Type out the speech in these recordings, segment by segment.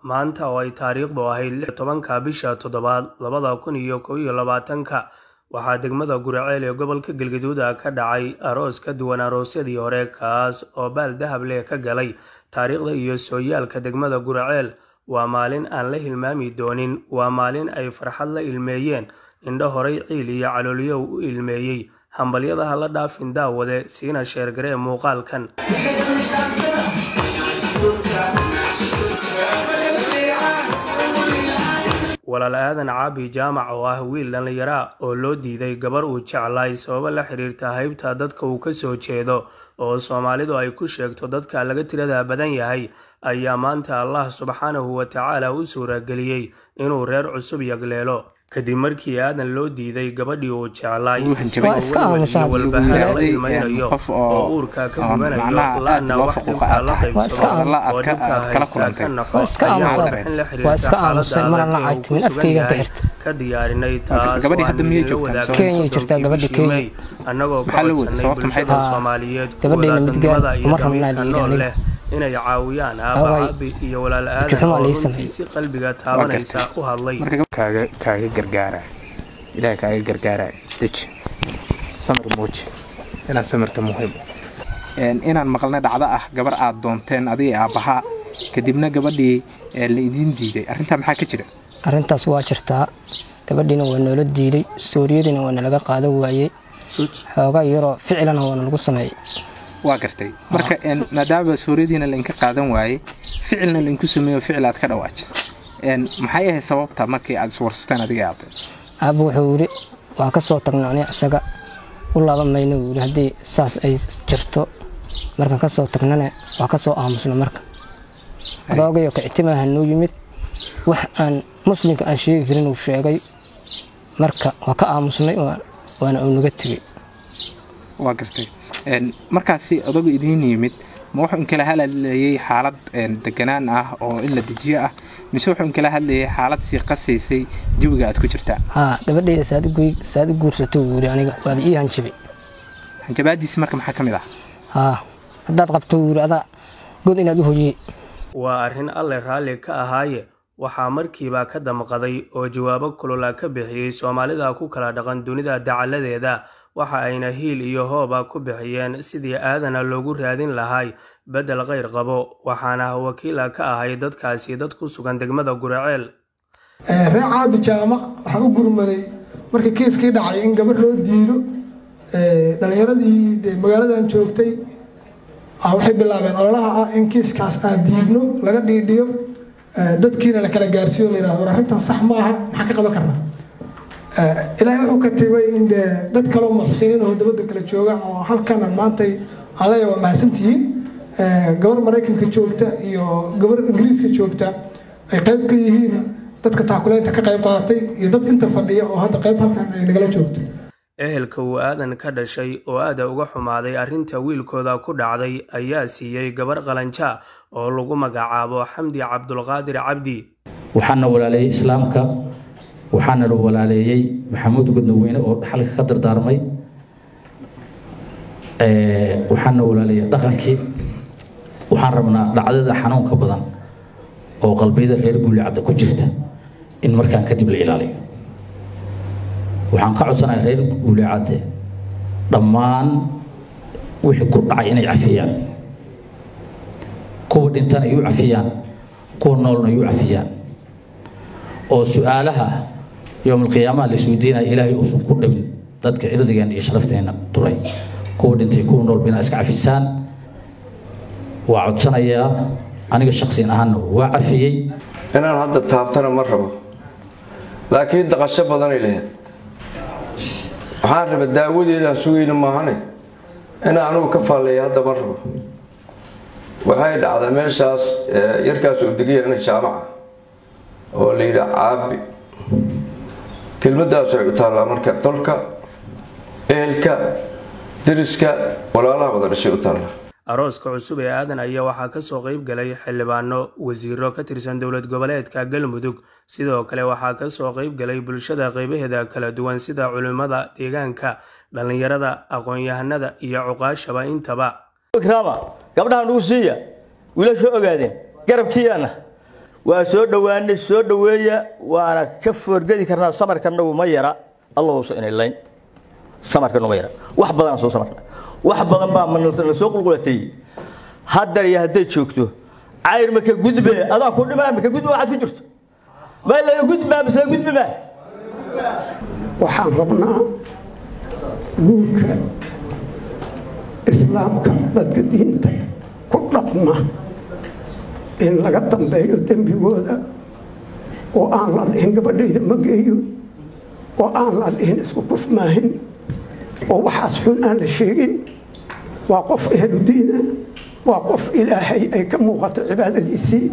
maanta oo ay taariikhdu ahayd 16 bisha 7 2021 waxaa degmada Guraceel ee gobolka Galgaduud ka dhacay aroos ka duwan aroosyadii hore kaas oo baal dahab leh ka galay taariikhda iyo sooyaalka degmada Guraceel. waa maalin aan la hilmaami doonin, waa maalin ay farxad la ilmeeyeen indho horay ciil iyo calooliyo u ilmeeyay. hambalyada la dhaafin daawade siina sheergaree muuqaalkan. walaal aadan caabi jaamac oo ah wiil dhalinyaro oo loo diiday gabar uu jeclay sabab la xiriirta haybta dadka uu ka soo jeedo oo Soomaalidu ay ku sheegto dadka laga tirada badan yahay ayaa maanta Allah subhanahu wa ta'ala u suura galiyay inuu reer cusub yagleelo kadib markii aadan loo diiday gabadhii uu jeclay oo uurka ka gubanayo laana wax la qaybsado ka diyaarinay taas Kenya jirta gabadha Kenya annagoo ka codsanay bulshada Soomaaliyeed kuwa inay caawiyaan aababi iyo walaal aadan si qalbiga taabanaysa u hadlay kaaga gargaara ilaahay kaaga gargaara stitch samir muuji inaan samirta muhiim inaan maqalna dhacdo ah gabar aad doonteen adiga aabaha kadibna gabadhii la idin diiday arrinta maxaa ka jira arrintaas waa jirtaa gabadhiina waa noola diiday Sooriyadina waa laga qaado waayay xooga yaro ficilana waa lagu sameeyay waa gartay marka maadaama Sooriyadina la inka qaadan waayay ficilna la inku sameeyo ficilaad ka dhawaaj maxay yahay sababta markii aad iswarstaan adiga aab wuxuu yiri waa ka soo tagnay isaga u laabamayna wuu hadii saas ay jirto marka ka soo tagnana waa ka soo aamusna marka adoogayo ka itimaha noo yimid wax aan muslimka aan sheegi karin uu sheegay marka waa ka aamusnay waana uu naga tagay waa gartay markaasi adogu idin yimid ma wuxuu kala hadlayay xaalad deganaan ah oo in la dejiyo ah mise wuxuu kala hadlayay xaalad si qasaysay jawiga aad ku jirtaa gabadheeda saad guursato wuri aniga waa ii hanjabaadiis marka maxaa kamid ah hadaad qabto wuri ada god inaad u hoyay waa arrin alle raali ka ahaaye waxaa markiiba ka damqaday oo jawaabo kulul ka bixiyay Soomaalida ku kala dhaqan dunida dacaladeeda waxa ayna hiil iyo hooba ku bixiyeen sidii aadana loogu raadin lahay bedel qayr qabo waxaana wakiil ka ahay dadkaasi dad ku sugan degmada Guraceel raacaad jaamac waxa u gurmaday markii kiiskii dhacay in gabar loo diido dhalinyaradii magaaladan joogtay waxay bilaabeen ololaha ah in kiiskaas aan diidno laga dhiidhiyo dadkiina la kala gaarsiyo leeyahay arrintan sax ma aha maxaa ka qaban karnaa ilaahay wuxuu ka tibay in dad kale muxsiniin oo dawladda kala jooga oo halkan maanta alay waa mahadsantihiin gabar Mareykanka joogta iyo gabar Ingiriiska joogta ay qayb ka yihiin dadka taakuleynta ka qayb qaatay iyo dad inta fadhiya oo hadda qayb halkan ay nagala joogto ehelka uu aadan ka dhashay oo aad uga xumaaday arrinta wiilkooda ku dhacday ayaa siiyay gabar qalanja oo lagu magacaabo Xamdi Cabdulqaadir Cabdi waxaana walaalay islaamka waxaana loo walaaleeyay Maxamuud Gudnaweyne oo xalka ka dardaarmay waxaana walaalay dhaqankii waxaan rabnaa dhacdada xanuunka badan oo qalbiyada reer Guraceel ku jirta in markaan kadib la ilaaliyo waxaan ka codsanahay reer Guraceel dhammaan wixii ku dhacay inay cafiyaan kuwa dhintana ay u cafiyaan kuwa noolna ay u cafiyaan oo su'aalaha يوم القيامة اللي سويدينا إلهي أوسن كل من ذاتك إذا يعني شرفتنا تري كود أنت يكون رول بنا أسكع في سان وعد سنة يا أنا الشخصي أنا هنو وعفيي أنا هذا تابتنا مرحبا لكن تقشب بدني له حارب الداوود إلى سوينا ما هني أنا كفى لي هذا مرحبا وهاي على مشاس يركز ودقيقة أنا الجامعة واللي عابي كلمة سعودة مركب تلك إلك درسك ولا لا بدر شيء تلا arooska cusub ee aadan ayaa waxa ka soo qayb galay xildhibaano wasiiro ka tirsan dawlad goboleedka Galmudug sidoo kale waxa ka soo qayb galay bulshada qaybaheeda kala duwan sida culimada deegaanka dhalinyarada aqoon-yahanada iyo cuqaashaba intaba gabdhaha ugu siiya wiilasha ogaadeen garabkiina وسود دوان السود دوية وأنا كفر جدي كنا سمر كنا وميرة الله وصل اللين سمر كنا وميرة واحد بدنا سو سمر واحد بدنا من السوق القلتي هذا يهدي شوكته عير مك جود به هذا كل ما مك جود واحد في جرت ما لا جود ما بس جود ما وحربنا جوك إسلام كم ضد دينته كل ما إن لقطن بيوتهم بيودا وأن لين قبل مجيو وأن لين اسقف ماهن وحاسحون أهل الشيء وقف أهل الدين وقف إلهي أي كم وقت عبادة السي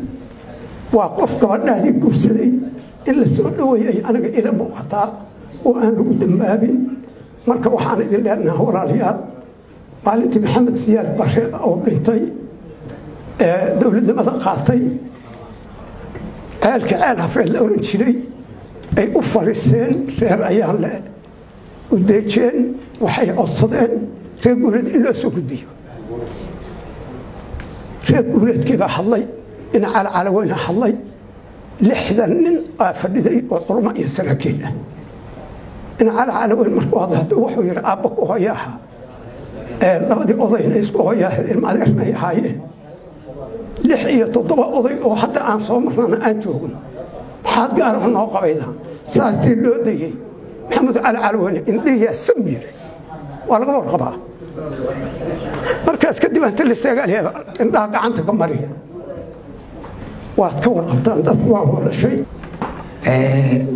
وقف قبل هذه الكرسي إلا السؤال هو أنا إلى موقتا وأنا قدام بابي مركب وحان إذن لأنه هو راليال maalintii maxamed siyaad bare oo dhintay dowladnimada qaatay ceelka ceel hafreed la oran jiray ay u fariisteen reer ayaan le u deejeen waxay codsadeen reer guureed in loo soo gudbiyo reer guureedkii baa hadlay in calaweyna hadlay 60 nin aa fadhiday oo culmo iyo saraakiil ah in calaweyn markuu hadlo wuxuu yiri aabba ku hooyaha labadii odayna isku hooyaaheen maadeernay ahaayeen 6 iyo 7 oday oo hadda aan soo marnana aan joogno maxaad gaar ah noo qabaydaa saastii loo dayay maxamed cali calweyne indhiya samir waa laga warqabaa markaas kadib aan talistaagaalaya indhaha gacanta ka mariya waad ka warqabtaan dad waa wada shay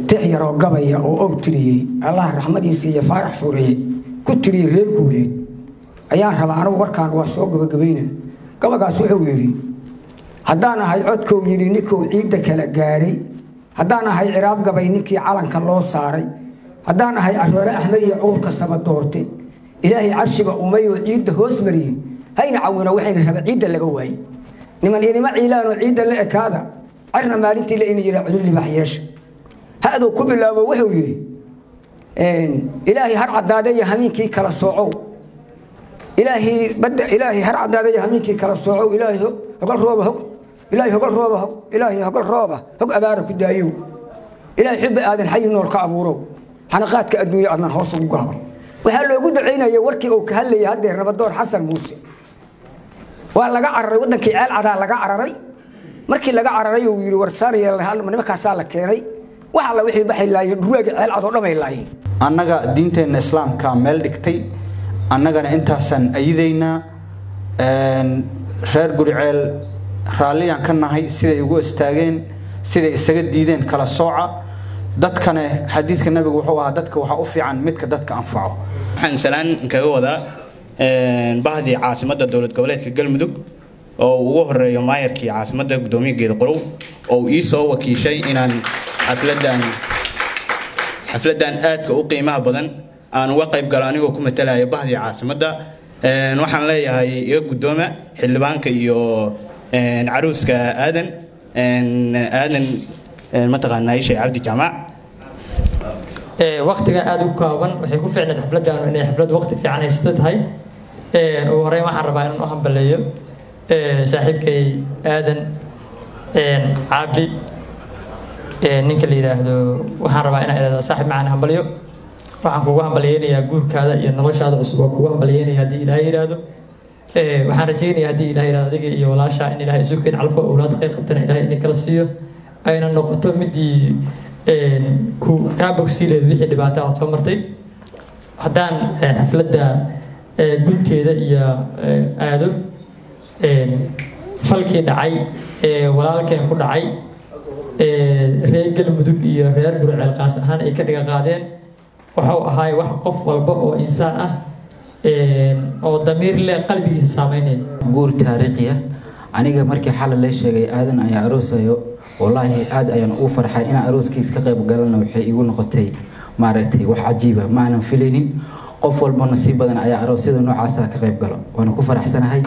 tixyaroo gabaya oo og tiriyey allah raxmadiisa iyo faarax suureye ku tiriyey reer guuleed ayaan rabaa anigu warkaan waa soo gabagabayna gabagaas wuxuu yiri haddaan ahay codkow yiri ninkuu ciidda kala gaaray haddaan ahay ciraab gabay ninkii calanka loo saaray haddaan ahay caroole axmed iyo cuurka saba doortay ilaahay carshiga umayo ciidda hoos mariyey hayna cawina waxayna raba ciidda laga waayey niman inima ciilaanoo ciidda la ekaada carna maalintii la ina yira cudul libax yeesha haaduu ku bilaabo wuxuu yiri ilaahay har cadaade iyo hamiinkii kala soocow إلهي هر عدادي همينكي كلا صوعو إلهي هقل روبه إلهي هقل روبه إلهي هقل روبه هق أبارك دايو إلهي حب آدن حي نور كأبورو حنقات كأدوية أدنى هوس وقهر وهل وجود عينا يوركي أو كهلي هدي ربدور حسن موسى ولا قعر ودن كي عال عدا لقى عرري مركي لقى عرري ويري ورساري هل من مكان سالك كيري وحلا وحي بحي الله يروج عال عدا ما يلاهي أنجا دينتين الإسلام كامل دكتي annagana intaasan ayidayna reer guriceel raaliyan ka nahay siday ugu istaageen siday isaga diideen kala sooca dadkana xadiidka nabiga wuxuu ahaa dadka waxa u fiican midka dadka anfaco waxaan salaan kaga wadaa bahdii caasimadda dowlad goboleedka galmudug oo ugu horeeyo maayarkii caasimadda gudoomiyaha geed qorow oo ii soo wakiishay inaan xafladan aadka u qiimaha badan aan uga qayb galo anigoo ku matalaya bahdii caasimadda waxaan leeyahay iga guddooma xildhibaanka iyo caruuska aadan mataqaanaa ishay cabdi jaamac waqtiga aad u kooban waxay ku fiicnayd xafladdan inay xaflad waqti fiican ay sida tahay ugu horeyn waxaan rabaa inaan u hambaleeyo saaxiibkay aadan caabi ninka la yiraahdo waxaan rabaa inaan iraahdo saaxiib macaan hambaliyo waxaan kugu hambaliyeynayaa guurkaada iyo noloshaada cusub oo kugu hambaliyeynayaa haddii ilaahay yiraahdo waxaan rajaynayaa haddii ilaahay yiraahdo adiga iyo walaasha in ilaahay isu keen calfo awlaad qayr qabtana ilaahay inay kala siiyo ayna noqoto midii ku kaa bogsiileed wixii dhibaato ah soo martay haddaan xafladda gunteeda iyo aado falkii dhacay walaalkeen ku dhacay reer galmudug iyo reer gurceel qaas ahaan ay ka dhiga qaadeen waxuu ahaay wax qof walba oo insaan ah oo damiir leh qalbigiisa saameynaya guur taariikhi ah aniga markii xal la sheegay aadan ayaa aroosayo wallahi aad ayaan u farxay in arooskiisa ka qayb galana waxay igu noqotay maaragtay wax cajiib ah ma aanan filaynin qof walba nasiib badan ayaa aroosyada noocaas ah ka qayb galo waan ku faraxsanahay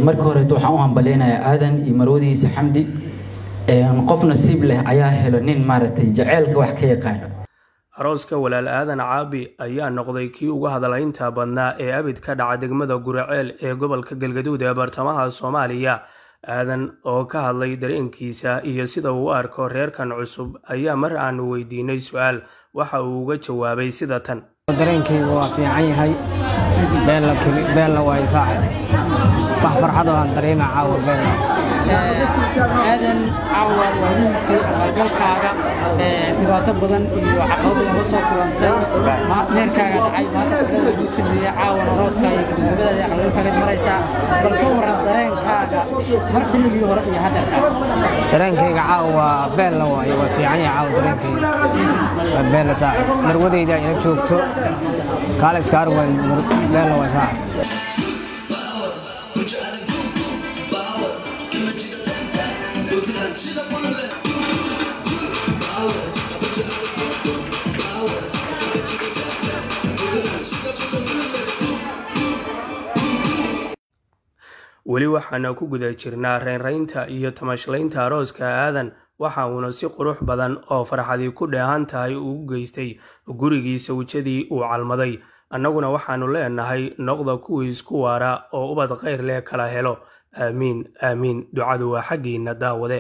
markii hore waxaan u hambaleynayaa aadan iyo marwadiisa xamdi qof nasiib leh ayaa helo nin maaragtay jaceelka wax ka yaqaan arooska walaal aadan caabi ayaa noqday kii ugu hadalaynta badnaa ee abid ka dhaca degmada Guriceel ee gobolka Galgaduud ee bartamaha Soomaaliya. aadan oo ka hadlay dareenkiisa iyo sida uu u arko reerkan cusub ayaa mar aan weydiinay su'aal waxa uu uga jawaabay sida tan. dareenkaygu waa fiican yahay beelna waa isaac wax farxad oo aan dareema caawa beelna aadan caawa waa wiilkii qalgalkaaga dhibaato badan iyo caqabado badan la soo kulantay meerkaaga dhacay maanta lagu sameeyay caawa arooska iyo gabadha qalgalkaaga maraysa bal ka waran dareenkaaga mar xilligii hore iyo hadda dareenkayga caawa beelna waa fiican yahay caawa dareenkayga beelna saac marwadayda ina joogto kaalis kaarwan beelna waa saac weli waxaana ku guda jirnaa reynraynta iyo tamashlaynta arooska aadan waxa uuna si qurux badan oo farxadii ku dheehan tahay uu geystay gurigiisa wajadii uu calmaday. annaguna waxaanu leenahay noqda kuwii isku waara oo ubad khayr leh kala helo. aamiin aamiin ducadu waa xaggiina daawade.